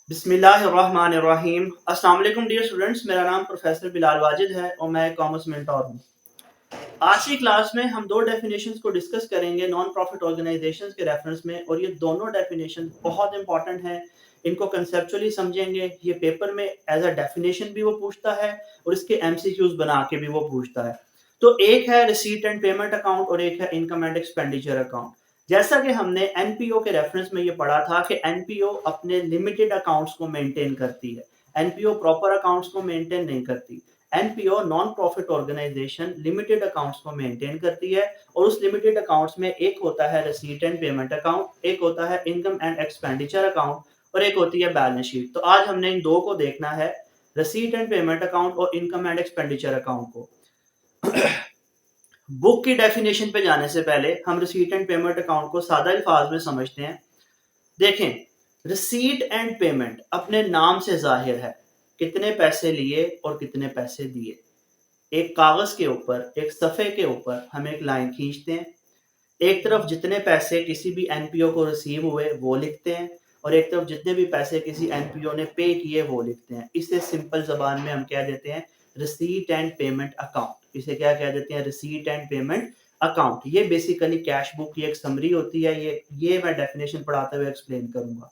बिस्मिल्लाहिर्रहमानिर्रहीम। अस्सलाम वालेकुम डियर स्टूडेंट्स, मेरा नाम प्रोफेसर बिलाल वाजिद है और मैं कॉमर्स मेंटोर हूँ। आज की क्लास में हम दो डेफिनेशंस को डिस्कस करेंगे नॉन प्रॉफिट ऑर्गेनाइजेशंस के रेफरेंस में, और ये दोनों डेफिनेशन बहुत इंपॉर्टेंट हैं। इनको कंसेप्चुअली समझेंगे। ये पेपर में एज अ डेफिनेशन भी वो पूछता है और इसके एमसीक्यूज बना के भी वो पूछता है। तो एक है रिसीट एंड पेमेंट अकाउंट और एक है इनकम एंड एक्सपेंडिचर अकाउंट। जैसा कि हमने एनपीओ के रेफरेंस में ये पढ़ा था कि एनपीओ अपने लिमिटेड अकाउंट्स को मेंटेन करती है, एनपीओ प्रॉपर अकाउंट्स को मेंटेन नहीं करती। NPO non profit organisation limited accounts को मेंटेन करती है, और उस लिमिटेड अकाउंट्स में एक होता है रिसीट एंड पेमेंट अकाउंट, एक होता है इनकम एंड एक्सपेंडिचर अकाउंट और एक होती है बैलेंस शीट। तो आज हमने इन दो को देखना है, रिसीट एंड पेमेंट अकाउंट और इनकम एंड एक्सपेंडिचर अकाउंट को। बुक की डेफिनेशन पे जाने से पहले हम रिसीट एंड पेमेंट अकाउंट को सादा अल्फाज में समझते हैं। देखें, रिसीट एंड पेमेंट अपने नाम से जाहिर है, कितने पैसे लिए और कितने पैसे दिए। एक कागज के ऊपर, एक सफ़े के ऊपर हम एक लाइन खींचते हैं। एक तरफ जितने पैसे किसी भी एनपीओ को रिसीव हुए वो लिखते हैं, और एक तरफ जितने भी पैसे किसी एनपीओ ने पे किए वो लिखते हैं। इसे सिंपल जबान में हम क्या देते हैं, रिसीट एंड पेमेंट अकाउंट। इसे क्या कह देते हैं, रिसीट एंड पेमेंट अकाउंट। ये बेसिकली कैश बुक की एक समरी होती है। ये मैं डेफिनेशन पढ़ाते हुए एक्सप्लेन करूंगा।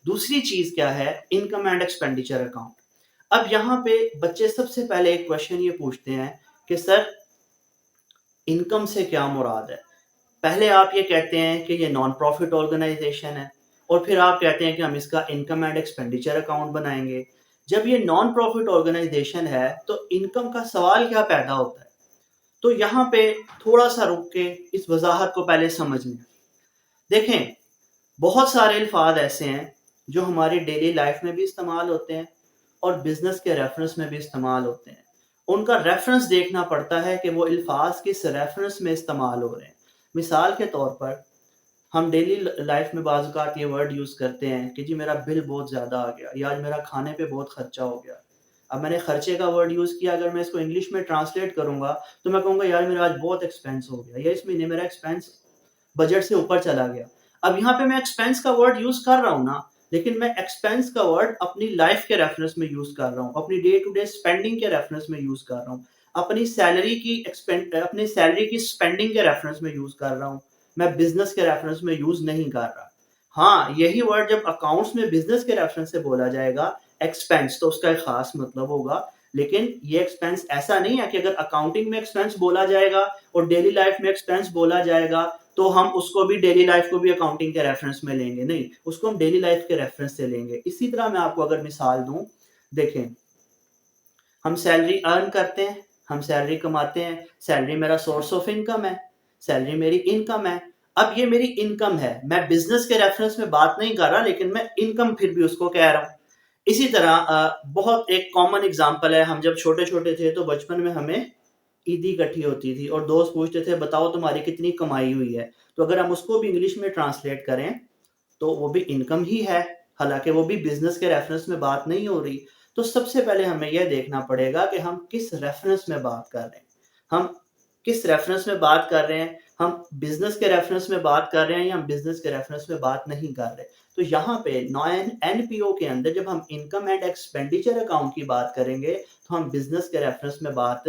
दूसरी चीज क्या है, इनकम एंड एक्सपेंडिचर अकाउंट। अब यहाँ पे बच्चे सबसे पहले एक क्वेश्चन ये पूछते हैं कि सर, इनकम से क्या मुराद है। पहले आप ये कहते हैं कि ये नॉन प्रॉफिट ऑर्गेनाइजेशन है, और फिर आप कहते हैं कि हम इसका इनकम एंड एक्सपेंडिचर अकाउंट बनाएंगे। जब ये नॉन प्रॉफिट ऑर्गेनाइजेशन है तो इनकम का सवाल क्या पैदा होता है। तो यहाँ पे थोड़ा सा रुक के इस वजाहत को पहले समझ लें। देखें, बहुत सारे अल्फाज ऐसे हैं जो हमारी डेली लाइफ में भी इस्तेमाल होते हैं और बिजनेस के रेफरेंस में भी इस्तेमाल होते हैं। उनका रेफरेंस देखना पड़ता है कि वो अल्फाज किस रेफरेंस में इस्तेमाल हो रहे हैं। मिसाल के तौर पर हम डेली लाइफ में बाज़ औक़ात ये वर्ड यूज़ करते हैं कि जी मेरा बिल बहुत ज़्यादा आ गया, या आज मेरा खाने पे बहुत खर्चा हो गया। अब मैंने खर्चे का वर्ड यूज़ किया, अगर मैं इसको इंग्लिश में ट्रांसलेट करूँगा तो मैं कहूँगा यार मेरा आज बहुत एक्सपेंस हो गया, या इस महीने मेरा एक्सपेंस बजट से ऊपर चला गया। अब यहाँ पे मैं एक्सपेंस का वर्ड यूज़ कर रहा हूँ ना, लेकिन मैं एक्सपेंस का वर्ड अपनी लाइफ के रेफरेंस में यूज़ कर रहा हूँ, अपनी डे टू डे स्पेंडिंग के रेफरेंस में यूज़ कर रहा हूँ, अपनी सैलरी की स्पेंडिंग के रेफरेंस में यूज़ कर रहा हूँ। मैं बिजनेस के रेफरेंस में यूज़ नहीं कर रहा। हाँ, यही वर्ड जब अकाउंट्स में बिजनेस के रेफरेंस से बोला जाएगा एक्सपेंस, तो उसका एक खास मतलब होगा। लेकिन ये एक्सपेंस ऐसा नहीं है कि अगर अकाउंटिंग में एक्सपेंस बोला जाएगा और डेली लाइफ में एक्सपेंस बोला जाएगा तो हम उसको भी डेली लाइफ को भी अकाउंटिंग के रेफरेंस में लेंगे। नहीं, उसको हम डेली लाइफ के रेफरेंस से लेंगे। इसी तरह मैं आपको अगर मिसाल दूं, देखें, हम सैलरी अर्न करते हैं, हम सैलरी कमाते हैं, सैलरी मेरा सोर्स ऑफ इनकम है, सैलरी मेरी इनकम है। अब ये मेरी इनकम है, मैं बिजनेस के रेफरेंस में बात नहीं कर रहा, लेकिन मैं इनकम फिर भी उसको कह रहा हूँ। इसी तरह बहुत एक कॉमन एग्जांपल है, हम जब छोटे छोटे थे तो बचपन में हमें ईदी इकट्ठी होती थी और दोस्त पूछते थे बताओ तुम्हारी कितनी कमाई हुई है। तो अगर हम उसको भी इंग्लिश में ट्रांसलेट करें तो वो भी इनकम ही है, हालांकि वो भी बिजनेस के रेफरेंस में बात नहीं हो रही। तो सबसे पहले हमें यह देखना पड़ेगा कि हम किस रेफरेंस में बात कर रहे हैं। हम किस रेफरेंस में बात कर रहे हैं, हम बिजनेस के रेफरेंस में बात कर रहे हैं या हम बिजनेस के रेफरेंस में बात नहीं कर रहे। तो यहाँ पे नॉन एनपीओ के अंदर जब हम इनकम एंड एक्सपेंडिचर अकाउंट की बात करेंगे तो हम बिजनेस के रेफरेंस में बात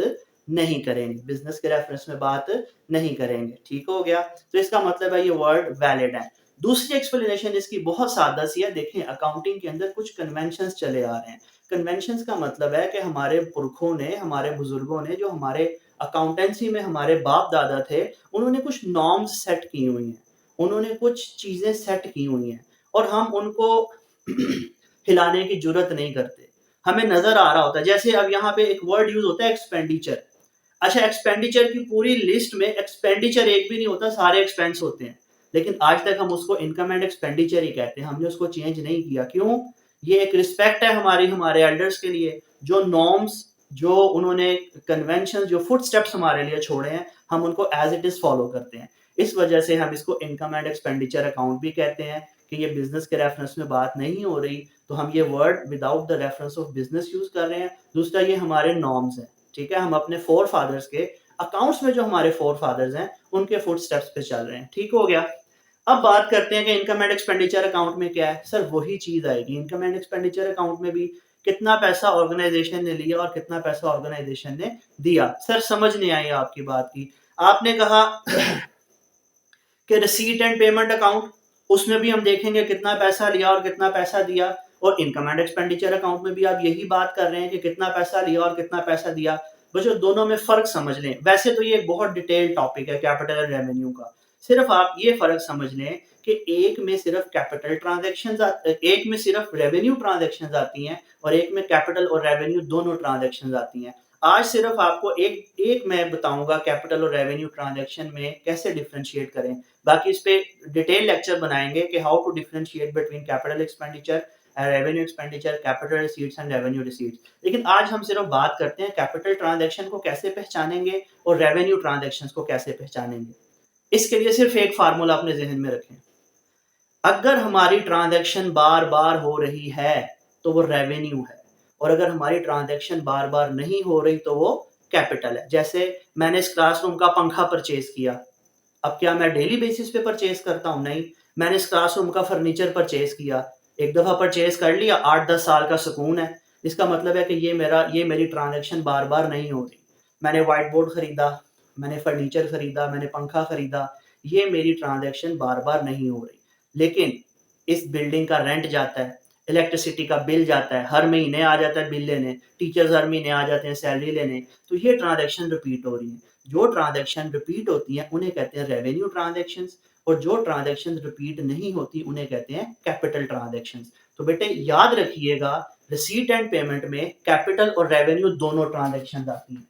नहीं करेंगे, बिजनेस के रेफरेंस में बात नहीं करेंगे। ठीक हो गया। तो इसका मतलब है ये वर्ड वैलिड है। दूसरी एक्सप्लेनेशन इसकी बहुत सादा सी है। देखें, अकाउंटिंग के अंदर कुछ कन्वेंशंस चले आ रहे हैं। कन्वेंशंस का मतलब है कि हमारे पुरखों ने, हमारे बुजुर्गों ने, जो हमारे अकाउंटेंसी में हमारे बाप दादा थे, उन्होंने कुछ नॉर्म्स सेट की हुई हैं, उन्होंने कुछ चीजें सेट की हुई हैं, और हम उनको हिलाने की जरूरत नहीं करते। हमें नजर आ रहा होता है। जैसे अब यहाँ पे एक वर्ड यूज होता है एक्सपेंडिचर। अच्छा, एक्सपेंडिचर की पूरी लिस्ट में एक्सपेंडिचर एक भी नहीं होता, सारे एक्सपेंस होते हैं, लेकिन आज तक हम उसको इनकम एंड एक्सपेंडिचर ही कहते हैं। हमने उसको चेंज नहीं किया। क्यों? ये एक रिस्पेक्ट है हमारी, हमारे एल्डर्स के लिए, जो नॉर्म्स, जो उन्होंने कन्वेंशन, जो फुट स्टेप्स हमारे लिए छोड़े हैं, हम उनको एज इट इज फॉलो करते हैं। इस वजह से हम इसको इनकम एंड एक्सपेंडिचर अकाउंट भी कहते हैं कि ये बिजनेस के रेफरेंस में बात नहीं हो रही, तो हम ये word without the reference of business use कर रहे हैं। दूसरा, ये हमारे नॉर्म्स हैं। ठीक है, हम अपने फोर फादर्स के अकाउंट्स में, जो हमारे फोर फादर्स हैं, उनके फुट स्टेप्स पे चल रहे हैं। ठीक हो गया। अब बात करते हैं कि इनकम एंड एक्सपेंडिचर अकाउंट में क्या है। सर वही चीज आएगी, इनकम एंड एक्सपेंडिचर अकाउंट में भी कितना पैसा ऑर्गेनाइजेशन ने लिया और कितना पैसा ऑर्गेनाइजेशन ने दिया। सर समझ नहीं आई आपकी बात की। आपने कहा कि रिसीट एंड पेमेंट अकाउंट, उसमें भी हम देखेंगे कितना पैसा लिया और कितना पैसा दिया, और इनकम एंड एक्सपेंडिचर अकाउंट में भी आप यही बात कर रहे हैं कि कितना पैसा लिया और कितना पैसा दिया। बच्चों दोनों में फर्क समझ लें। वैसे तो ये एक बहुत डिटेल टॉपिक है कैपिटल एंड रेवेन्यू का, सिर्फ आप ये फर्क समझ लें कि एक में सिर्फ कैपिटल ट्रांजैक्शन, एक में सिर्फ रेवेन्यू ट्रांजैक्शन आती हैं और एक में कैपिटल और रेवेन्यू दोनों ट्रांजैक्शन आती हैं। आज सिर्फ आपको एक एक मैं बताऊंगा कैपिटल और रेवेन्यू ट्रांजैक्शन में कैसे डिफरेंशिएट करें। बाकी इस पे डिटेल लेक्चर बनाएंगे कि how to differentiate between capital expenditure, revenue expenditure, capital receipts and revenue receipts. लेकिन आज हम सिर्फ बात करते हैं कैपिटल ट्रांजैक्शन को कैसे पहचानेंगे और रेवेन्यू ट्रांजैक्शन को कैसे पहचानेंगे। इसके लिए सिर्फ एक फार्मूला अपने जहन में रखें, अगर हमारी ट्रांजैक्शन बार बार हो रही है तो वो रेवेन्यू है, और अगर हमारी ट्रांजैक्शन बार बार नहीं हो रही तो वो कैपिटल है। जैसे मैंने इस क्लासरूम का पंखा परचेज किया, अब क्या मैं डेली बेसिस पे परचेज करता हूँ? नहीं। मैंने इस क्लासरूम का फर्नीचर परचेज किया, एक दफा परचेज कर लिया, 8-10 साल का सुकून है। इसका मतलब है कि ये मेरी ट्रांजैक्शन बार बार नहीं हो रही। मैंने व्हाइट बोर्ड खरीदा, मैंने फर्नीचर खरीदा, मैंने पंखा खरीदा, ये मेरी ट्रांजैक्शन बार बार नहीं हो रही। लेकिन इस बिल्डिंग का रेंट जाता है, इलेक्ट्रिसिटी का बिल जाता है, हर महीने आ जाता है बिल लेने, टीचर्स हर महीने आ जाते हैं सैलरी लेने, तो ये ट्रांजैक्शन रिपीट हो रही है। जो ट्रांजैक्शन रिपीट होती हैं उन्हें कहते हैं रेवेन्यू ट्रांजैक्शंस, और जो ट्रांजैक्शन रिपीट नहीं होती उन्हें कहते हैं कैपिटल ट्रांजैक्शंस। तो बेटे याद रखिएगा, रिसीट एंड पेमेंट में कैपिटल और रेवेन्यू दोनों ट्रांजैक्शन आती हैं।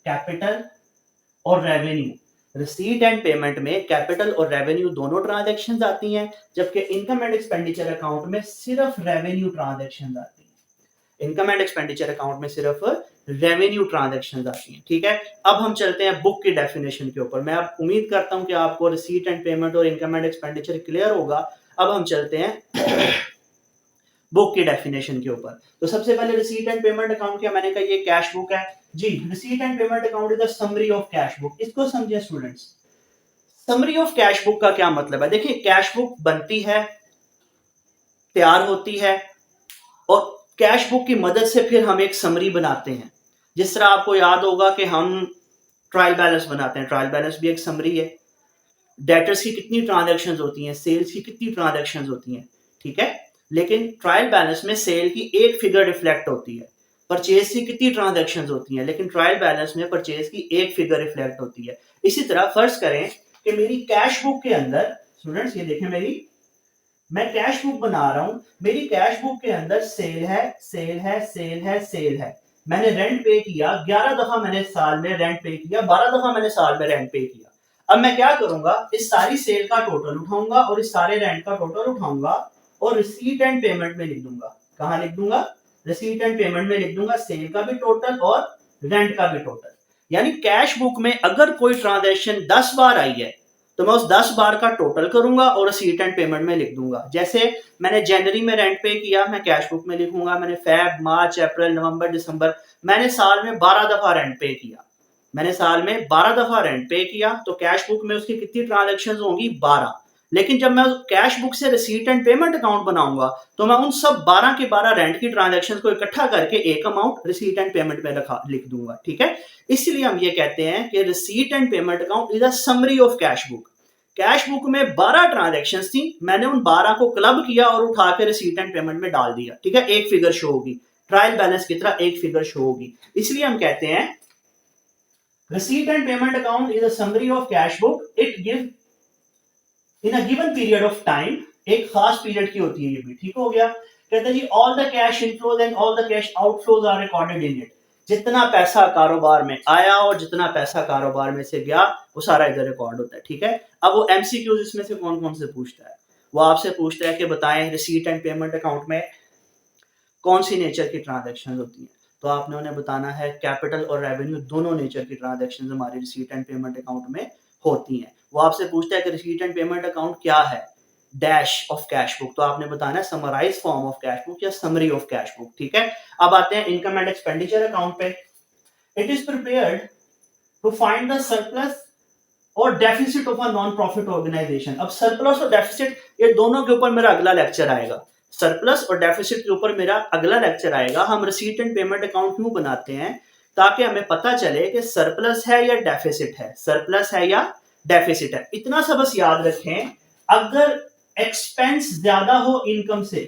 कैपिटल और रेवेन्यू, रिसीट एंड पेमेंट में कैपिटल और रेवेन्यू दोनों ट्रांजैक्शंस आती हैं, जबकि इनकम एंड एक्सपेंडिचर अकाउंट में सिर्फ रेवेन्यू ट्रांजैक्शंस आती हैं। इनकम एंड एक्सपेंडिचर अकाउंट में सिर्फ रेवेन्यू ट्रांजैक्शंस आती हैं। ठीक है, अब हम चलते हैं बुक की डेफिनेशन के ऊपर। मैं अब उम्मीद करता हूं कि आपको रिसीट एंड पेमेंट और इनकम एंड एक्सपेंडिचर क्लियर होगा। अब हम चलते हैं बुक की डेफिनेशन के ऊपर। तो सबसे पहले रिसीट एंड पेमेंट अकाउंट क्या, मैंने कहा ये कैश बुक है जी। Receipt and payment account is the summary of cash book. इसको समझिए students, summary of cash book का क्या मतलब है। देखिए कैश बुक बनती है, तैयार होती है, और कैश बुक की मदद से फिर हम एक समरी बनाते हैं। जिस तरह आपको याद होगा कि हम ट्रायल बैलेंस बनाते हैं, ट्रायल बैलेंस भी एक समरी है। डेटर्स की कितनी ट्रांजैक्शंस होती हैं, सेल्स की कितनी ट्रांजैक्शंस होती हैं, ठीक है। लेकिन ट्रायल बैलेंस में सेल की एक फिगर रिफ्लेक्ट होती है। परचेज की कितनी ट्रांजैक्शंस होती हैं, लेकिन ट्रायल बैलेंस में परचेज की एक फिगर रिफ्लेक्ट होती है। इसी तरह फर्ज करें कि मेरी कैश बुक के अंदर, स्टूडेंट्स ये देखें मेरी, मैं कैश बुक बना रहा हूं, मेरी कैश बुक के अंदर सेल है, सेल है, सेल है, सेल है। मैंने रेंट पे किया 11 दफा, मैंने साल में रेंट पे किया 12 दफा, मैंने साल में रेंट पे किया। अब मैं क्या करूंगा, इस सारी सेल का टोटल उठाऊंगा और इस सारे रेंट का टोटल उठाऊंगा और रिसीट एंड पेमेंट में लिख दूंगा। कहां लिख दूंगा? रिसीट एंड पेमेंट में लिख दूंगा, सेल का भी टोटल और रेंट का भी टोटल। यानी कैश बुक में अगर कोई ट्रांजैक्शन 10 बार आई है तो मैं उस 10 बार का टोटल करूंगा और रिसीट एंड पेमेंट में लिख दूंगा। जैसे मैंने जनवरी में रेंट पे किया, मैं कैश बुक में लिखूंगा। मैंने फेब, मार्च, अप्रैल, नवंबर, दिसंबर, मैंने साल में 12 दफा रेंट पे किया। मैंने साल में 12 दफा रेंट पे किया, तो कैश बुक में उसकी कितनी ट्रांजैक्शंस होंगी? 12। लेकिन जब मैं कैश बुक से रिसीट एंड पेमेंट अकाउंट बनाऊंगा तो मैं उन सब 12 के 12 रेंट की ट्रांजैक्शंस को इकट्ठा करके एक अमाउंट रिसीट एंड पेमेंट में लिख दूंगा। ठीक है, इसलिए हम ये कहते हैं कि receipt and payment account is a summary of cash book. Cash book में 12 ट्रांजैक्शंस थी, मैंने उन 12 को क्लब किया और उठा के रिसीट एंड पेमेंट में डाल दिया। ठीक है, एक फिगर शो होगी, ट्रायल बैलेंस की तरह एक फिगर शो होगी। इसलिए हम कहते हैं receipt and payment account is a summary of cash book. It gives in a given period of time, एक खास पीरियड की होती है ये भी। ठीक हो गया। कहते हैं जी all the cash inflows and all the cash outflows are recorded in it। जितना पैसा कारोबार में आया और जितना पैसा कारोबार में से गया वो सारा इधर रिकॉर्ड होता है। ठीक है, अब वो एमसीक्यूज इसमें से कौन कौन से पूछता है? वो आपसे पूछता है कि बताएं रिसीट एंड पेमेंट अकाउंट में कौन सी नेचर की ट्रांजैक्शन होती है। तो आपने उन्हें बताना है कैपिटल और रेवेन्यू दोनों नेचर की ट्रांजैक्शंस हमारी रिसीट एंड पेमेंट अकाउंट में होती हैं। वो आपसे पूछता है कि रिसीट एंड पेमेंट अकाउंट क्या है, डैश ऑफ कैश बुक। तो आपने बताना है summarise form of cash book या समरी ऑफ कैश बुक। ठीक है, अब आते हैं इनकम एंड एक्सपेंडिचर अकाउंट पे। It is prepared to find the surplus और deficit of a non profit organisation. अब सरप्लस और डेफिसिट ये दोनों के ऊपर मेरा अगला लेक्चर आएगा। सरप्लस और डेफिसिट के ऊपर मेरा अगला लेक्चर आएगा। हम रिसीट एंड पेमेंट अकाउंट क्यों बनाते हैं, ताकि हमें पता चले कि सरप्लस है या डेफिसिट है, सरप्लस है या डेफिसिट है। इतना सा बस याद रखें, अगर एक्सपेंस ज्यादा हो इनकम से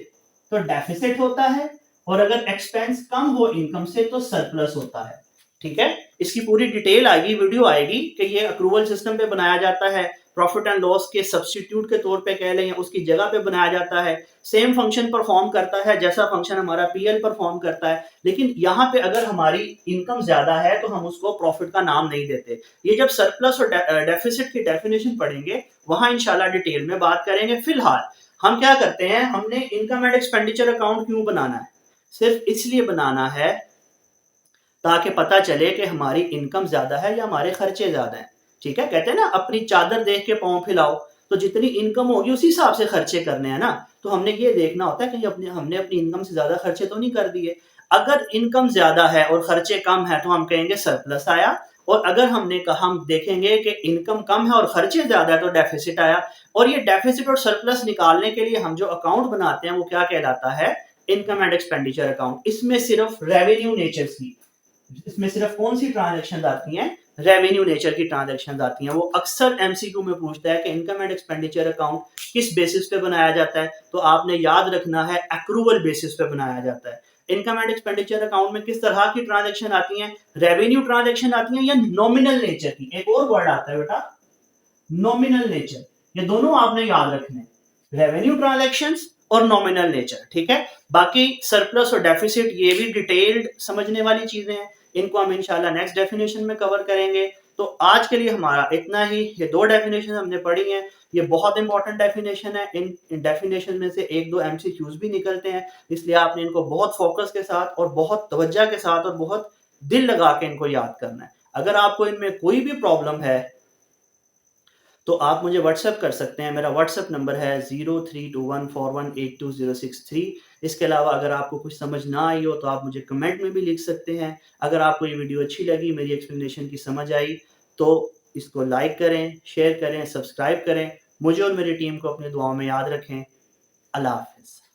तो डेफिसिट होता है, और अगर एक्सपेंस कम हो इनकम से तो सरप्लस होता है। ठीक है, इसकी पूरी डिटेल आएगी, वीडियो आएगी कि ये अक्रूवल सिस्टम पे बनाया जाता है, प्रॉफिट एंड लॉस के सब्स्टिट्यूट के तौर पे कह लें या उसकी जगह पे बनाया जाता है। सेम फंक्शन परफॉर्म करता है जैसा फंक्शन हमारा पीएल परफॉर्म करता है, लेकिन यहाँ पे अगर हमारी इनकम ज्यादा है तो हम उसको प्रॉफिट का नाम नहीं देते। ये जब सरप्लस और डेफिसिट की डेफिनेशन पढ़ेंगे वहां इंशाल्लाह डिटेल में बात करेंगे। फिलहाल हम क्या करते हैं, हमने इनकम एंड एक्सपेंडिचर अकाउंट क्यों बनाना है, सिर्फ इसलिए बनाना है ताकि पता चले कि हमारी इनकम ज्यादा है या हमारे खर्चे ज्यादा हैं। ठीक है, कहते हैं ना अपनी चादर देख के पाँव फैलाओ, तो जितनी इनकम होगी उसी हिसाब से खर्चे करने हैं ना। तो हमने ये देखना होता है कि हमने अपनी इनकम से ज्यादा खर्चे तो नहीं कर दिए। अगर इनकम ज्यादा है और खर्चे कम है तो हम कहेंगे सरप्लस आया, और अगर हम देखेंगे कि इनकम कम है और खर्चे ज्यादा है तो डेफिसिट आया। और ये डेफिसिट और सरप्लस निकालने के लिए हम जो अकाउंट बनाते हैं वो क्या कहलाता है, इनकम एंड एक्सपेंडिचर अकाउंट। इसमें सिर्फ रेवेन्यू नेचर की, इसमें सिर्फ कौन सी ट्रांजैक्शन आती हैं, रेवेन्यू नेचर की ट्रांजैक्शन आती हैं। वो अक्सर एमसीक्यू में पूछता है कि इनकम एंड एक्सपेंडिचर अकाउंट किस बेसिस पे बनाया जाता है, तो आपने याद रखना है एक्रूवल बेसिस पे बनाया जाता है। इनकम एंड एक्सपेंडिचर अकाउंट में किस तरह की ट्रांजैक्शन आती हैं, रेवेन्यू ट्रांजैक्शन आती हैं या नॉमिनल नेचर की। एक और वर्ड आता है बेटा, नॉमिनल नेचर। ये दोनों आपने याद रखने, रेवेन्यू ट्रांजैक्शंस और नॉमिनल नेचर। ठीक है, बाकी सरप्लस और डेफिसिट ये भी डिटेल्ड समझने वाली चीजें हैं, इनको हम इंशाल्लाह नेक्स्ट डेफिनेशन में कवर करेंगे। तो आज के लिए हमारा इतना ही। ये दो डेफिनेशन हमने पढ़ी हैं, ये बहुत इंपॉर्टेंट डेफिनेशन है। इन डेफिनेशन में से एक दो एमसीक्यूज भी निकलते हैं, इसलिए आपने इनको बहुत फोकस के साथ और बहुत तवज्जो के साथ और बहुत दिल लगा के इनको याद करना है। अगर आपको इनमें कोई भी प्रॉब्लम है तो आप मुझे व्हाट्सएप कर सकते हैं। मेरा व्हाट्सएप नंबर है 0321418206 इसके अलावा अगर आपको कुछ समझ ना आई हो तो आप मुझे कमेंट में भी लिख सकते हैं। अगर आपको ये वीडियो अच्छी लगी, मेरी एक्सप्लेनेशन की समझ आई, तो इसको लाइक करें, शेयर करें, सब्सक्राइब करें। मुझे और मेरी टीम को अपनी दुआओं में याद रखें। अल्लाह हाफ़िज़।